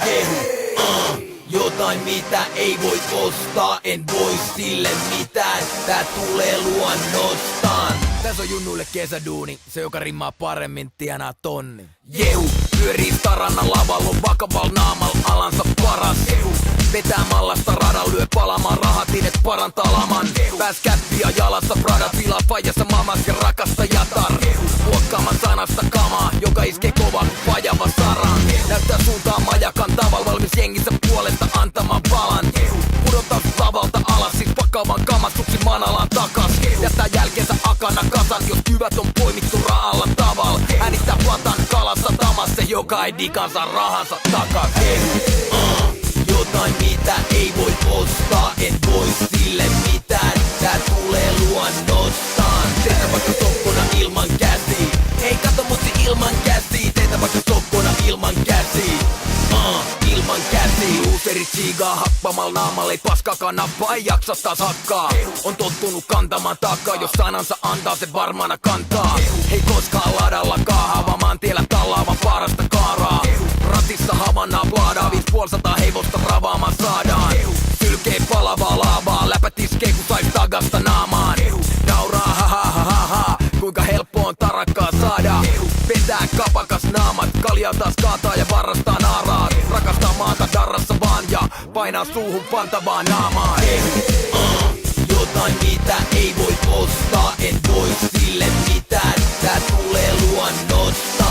Jehu, jotain mitä ei voi ostaa, en voi sille mitään, tää tulee luonnostaan. Tässä on junnuille kesäduuni, se joka rimmaa paremmin tienaa tonni. Jehu, pyörii starana lavalla, on vakaval naamal, alansa paras. Jehu, vetää mallasta radan, lyö palamaan rahat, idet parantaa laman. Pääs käppiä jalassa, Prada tilaa fajassa mamas ja rakasta jatar. Muokkaamaan sanasta kamaa, joka iskee kovaa kun pajava saran. Näyttää suuntaan majakan taval, valmis jengissä puolesta antamaan palan. Pudottaa sut lavalta alas, siis pakaavan kamassuksi manalaan takas. Jättää jälkeensä akana kasan, jos jyvät on poimittu raalla taval. Äänittää platan kalassa tamas, se joka ei dikansa rahansa takas. Jotain mitä ei voi ostaa, en voi sille mitään, tää tulee luonnostaan. Teitä vaikka sokkona ilman käsi, ei kato mutsi ilman käsi. Teitä vaikka sokkona ilman käsi, ilman käsi. Luuseri chigaa happamal naamal, ei paskakaan nappaa, ei jaksa taas hakkaa. On tottunut kantamaan takaa, jos sanansa antaa se varmana kantaa. Ei koskaan ladalla kaahaa, vaan tiellä tallaavan parasta kaaraa. Ratissa havannaa plaadaa, 550 hevosta ravaamaan saadaan. Sylkee palavaa laavaa, läpät iskee kun sais tagasta naamaan. Nauraa ha ha ha ha ha, kuinka helppo on tarakkaa saada. Petää kapakas naamat, kaljaa taas kaataa ja varrastaa naaraat. Rakastaa maata darrassa vaan ja painaa suuhun pantavaa naamaan. Jotain mitä ei voi ostaa, en voi sille mitään, tää tulee luonnosta.